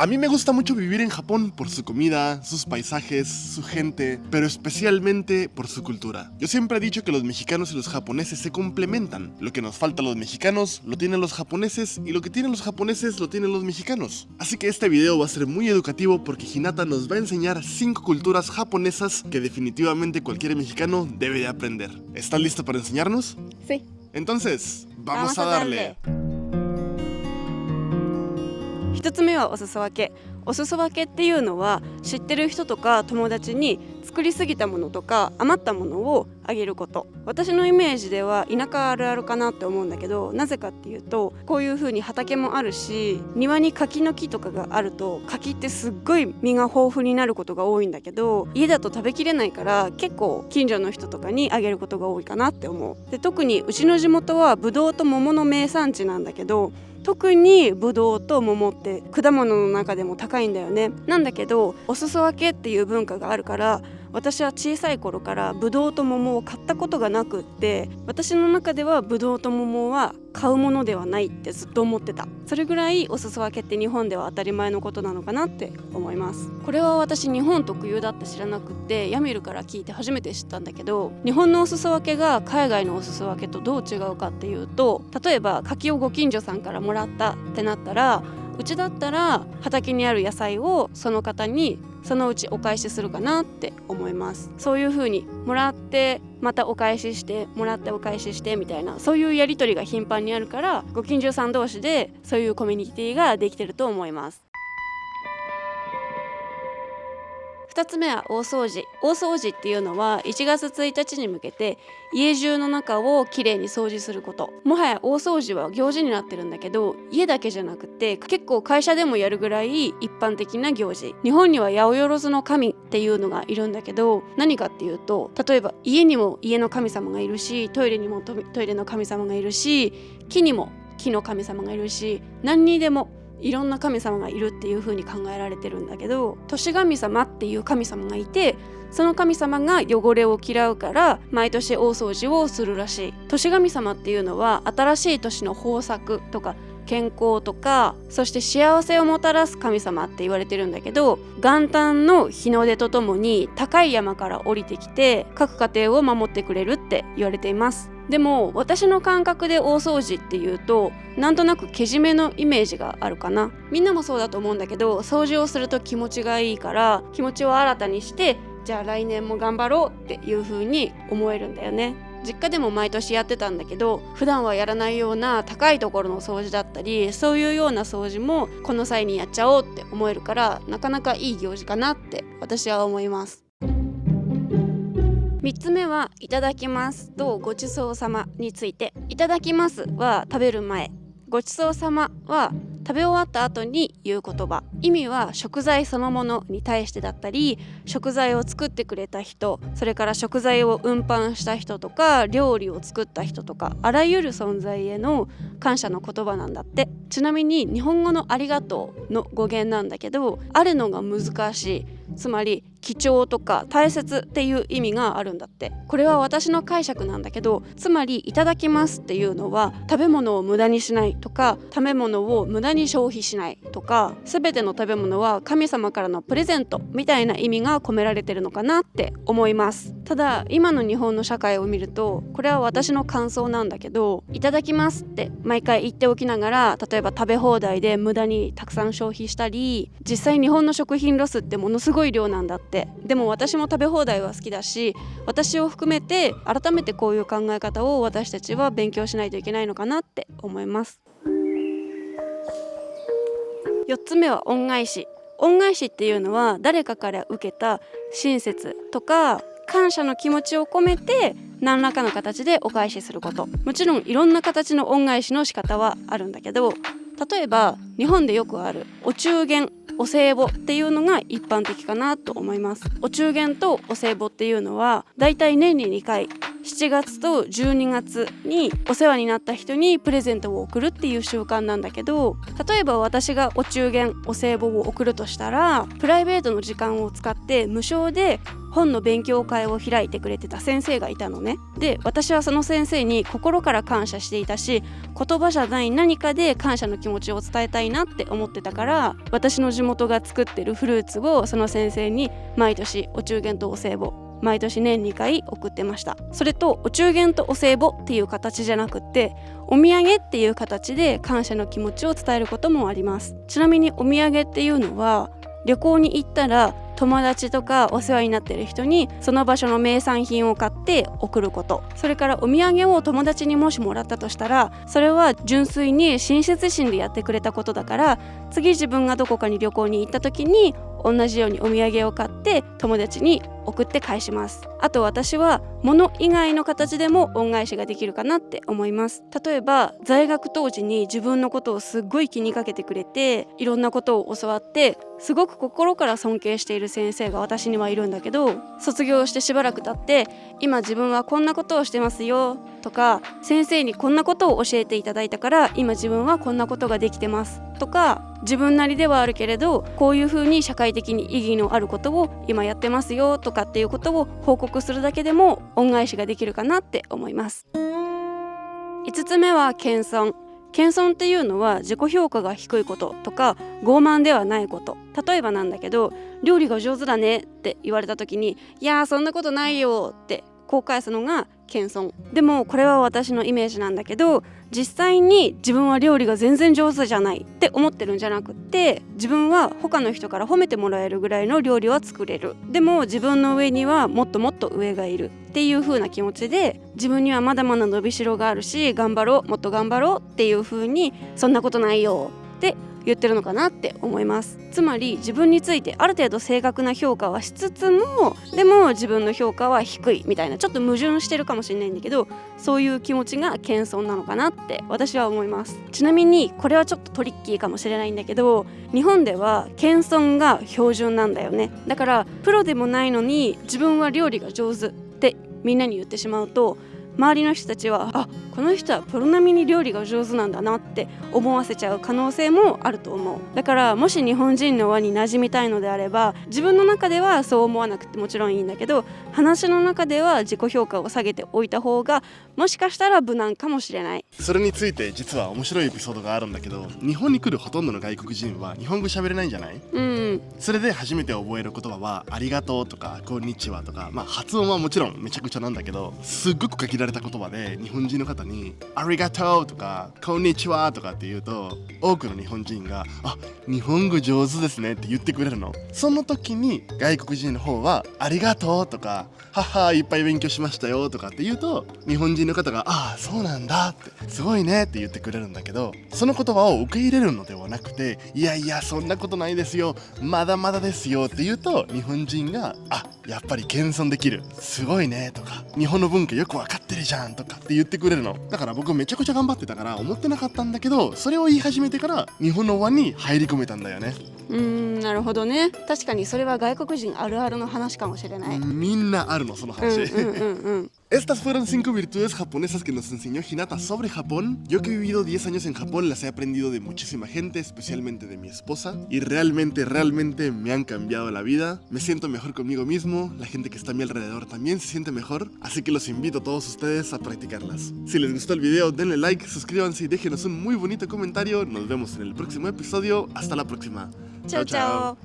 A mí me gusta mucho vivir en Japón por su comida, sus paisajes, su gente, pero especialmente por su cultura. Yo siempre he dicho que los mexicanos y los japoneses se complementan. Lo que nos falta a los mexicanos lo tienen los japoneses y lo que tienen los japoneses lo tienen los mexicanos. Así que este video va a ser muy educativo porque Hinata nos va a enseñar 5 culturas japonesas que definitivamente cualquier mexicano debe de aprender. ¿Estás listo para enseñarnos? Sí. Entonces, vamos a darle. 一つ目はお裾分け。お裾分けっていうのは知ってる人とか友達に作りすぎたものとか余ったものをあげること。私のイメージでは田舎あるあるかなって思うんだけど、なぜかっていうとこういう風に畑もあるし、庭に柿の木とかがあると柿ってすっごい実が豊富になることが多いんだけど、家だと食べきれないから結構近所の人とかにあげることが多いかなって思う。で、特にうちの地元はぶどうと桃の名産地なんだけど、特にブドウと桃って果物の中でも高いんだよね。なんだけどお裾分けっていう文化があるから、私は小さい頃からブドウと桃を買ったことがなくって、私の中ではブドウと桃は買うものではないってずっと思ってた。それぐらいお裾分けって日本では当たり前のことなのかなって思います。これは私日本特有だって知らなくって、ヤミルから聞いて初めて知ったんだけど、日本のお裾分けが海外のお裾分けとどう違うかっていうと、例えば柿をご近所さんからもらったってなったら、うちだったら畑にある野菜をその方にそのうちお返しするかなって思います。そういう風にもらってまたお返ししてもらってお返ししてみたいな、そういうやり取りが頻繁にあるから、ご近所さん同士でそういうコミュニティができてると思います。2つ目は大掃除。大掃除っていうのは1月1日に向けて家中の中をきれいに掃除すること。もはや大掃除は行事になってるんだけど、家だけじゃなくて結構会社でもやるぐらい一般的な行事。日本には八百万の神っていうのがいるんだけど、何かっていうと、例えば家にも家の神様がいるし、トイレにもトイレの神様がいるし、木にも木の神様がいるし、何にでもいろんな神様がいるっていう風に考えられてるんだけど、年神様っていう神様がいて、その神様が汚れを嫌うから毎年大掃除をするらしい。年神様っていうのは新しい年の豊作とか健康とか、そして幸せをもたらす神様って言われてるんだけど、元旦の日の出とともに高い山から降りてきて各家庭を守ってくれるって言われています。でも私の感覚で大掃除っていうと、なんとなくけじめのイメージがあるかな。みんなもそうだと思うんだけど、掃除をすると気持ちがいいから気持ちを新たにして、じゃあ来年も頑張ろうっていう風に思えるんだよね。実家でも毎年やってたんだけど、普段はやらないような高いところの掃除だったり、そういうような掃除もこの際にやっちゃおうって思えるから、なかなかいい行事かなって私は思います。3つ目はいただきますとごちそうさまについて。いただきますは食べる前、ごちそうさまは食べ終わった後に言う言葉。意味は食材そのものに対してだったり、食材を作ってくれた人、それから食材を運搬した人とか料理を作った人とか、あらゆる存在への感謝の言葉なんだって。ちなみに日本語のありがとうの語源なんだけど、あるのが難しい、つまり貴重とか大切っていう意味があるんだって。これは私の解釈なんだけど、つまりいただきますっていうのは食べ物を無駄にしないとか、食べ物を無駄に消費しないとか、全ての食べ物は神様からのプレゼントみたいな意味が込められてるのかなって思います。ただ今の日本の社会を見ると、これは私の感想なんだけど、いただきますって毎回言っておきながら、例えば食べ放題で無駄にたくさん消費したり、実際日本の食品ロスってものすごい量なんだって。でも私も食べ放題は好きだし、私を含めて改めてこういう考え方を私たちは勉強しないといけないのかなって思います。4つ目は恩返し。恩返しっていうのは誰かから受けた親切とか感謝の気持ちを込めて何らかの形でお返しすること。もちろんいろんな形の恩返しの仕方はあるんだけど、例えば日本でよくあるお中元、お歳暮っていうのが一般的かなと思います。お中元とお歳暮っていうのはだいたい年に2回7月と12月にお世話になった人にプレゼントを送るっていう習慣なんだけど、例えば私がお中元お歳暮を送るとしたら、プライベートの時間を使って無償で本の勉強会を開いてくれてた先生がいたのね。で、私はその先生に心から感謝していたし、言葉じゃない何かで感謝の気持ちを伝えたいなって思ってたから、私の地元が作ってるフルーツをその先生に毎年お中元とお歳暮毎年年2回送ってました。それとお中元とお歳暮っていう形じゃなくって、お土産っていう形で感謝の気持ちを伝えることもあります。ちなみにお土産っていうのは、旅行に行ったら友達とかお世話になっている人にその場所の名産品を買って送ること、それからお土産を友達にもしもらったとしたら、それは純粋に親切心でやってくれたことだから、次自分がどこかに旅行に行った時に同じようにお土産を買って友達に送って返します。あと私は物以外の形でも恩返しができるかなって思います。例えば在学当時に自分のことをすっごい気にかけてくれて、いろんなことを教わってすごく心から尊敬している先生が私にはいるんだけど、卒業してしばらく経って今自分はこんなことをしてますよとか、先生にこんなことを教えていただいたから今自分はこんなことができてますとか、自分なりではあるけれどこういうふうに社会的に意義のあることを今やってますよとかっていうことを報告するだけでも恩返しができるかなって思います。5つ目は謙遜。謙遜っていうのは自己評価が低いこととか傲慢ではないこと。例えばなんだけど、料理が上手だねって言われた時に、いやーそんなことないよってこう返すのが謙遜。でもこれは私のイメージなんだけど、実際に自分は料理が全然上手じゃないって思ってるんじゃなくって、自分は他の人から褒めてもらえるぐらいの料理は作れる、でも自分の上にはもっともっと上がいるっていう風な気持ちで、自分にはまだまだ伸びしろがあるし頑張ろう、もっと頑張ろうっていう風に、そんなことないよって言ってるのかなって思います。つまり自分についてある程度正確な評価はしつつも、でも自分の評価は低いみたいな、ちょっと矛盾してるかもしれないんだけど、そういう気持ちが謙遜なのかなって私は思います。ちなみにこれはちょっとトリッキーかもしれないんだけど、日本では謙遜が標準なんだよね。だからプロでもないのに自分は料理が上手ってみんなに言ってしまうと、周りの人たちはこの人はプロ並みに料理が上手なんだなって思わせちゃう可能性もあると思う。だからもし日本人の輪に馴染みたいのであれば、自分の中ではそう思わなくてもちろんいいんだけど、話の中では自己評価を下げておいた方がもしかしたら無難かもしれない。それについて実は面白いエピソードがあるんだけど、日本に来るほとんどの外国人は日本語喋れないんじゃない？それで初めて覚える言葉はありがとうとかこんにちはとか、発音はもちろんめちゃくちゃなんだけど、すっごく限られた言葉で日本人の方にありがとうとかこんにちはとかって言うと、多くの日本人が日本語上手ですねって言ってくれるの。その時に外国人の方はありがとうとかははいっぱい勉強しましたよとかって言うと、日本人の方がそうなんだってすごいねって言ってくれるんだけど、その言葉を受け入れるのではなくて、いやいやそんなことないですよ、まだまだですよって言うと、日本人がやっぱり謙遜できる、すごいねとか日本の文化よくわかってるじゃんとかって言ってくれるの。だから僕めちゃくちゃ頑張ってたから思ってなかったんだけど、それを言い始めてから日本の輪に入り込めたんだよね。なるほどね。確かにそれは外国人あるあるの話かもしれない。みんなあるのその話。Estas fueron 5 virtudes japonesas que nos enseñó Hinata sobre Japón. Yo que he vivido 10 años en Japón las he aprendido de muchísima gente, especialmente de mi esposa, y realmente me han cambiado la vida. Me siento mejor conmigo mismo, la gente que está a mi alrededor también se siente mejor, así que los invito a todos ustedes a practicarlas. Si les gustó el video denle like, suscríbanse y déjenos un muy bonito comentario. Nos vemos en el próximo episodio. Hasta la próxima. Chao, chao.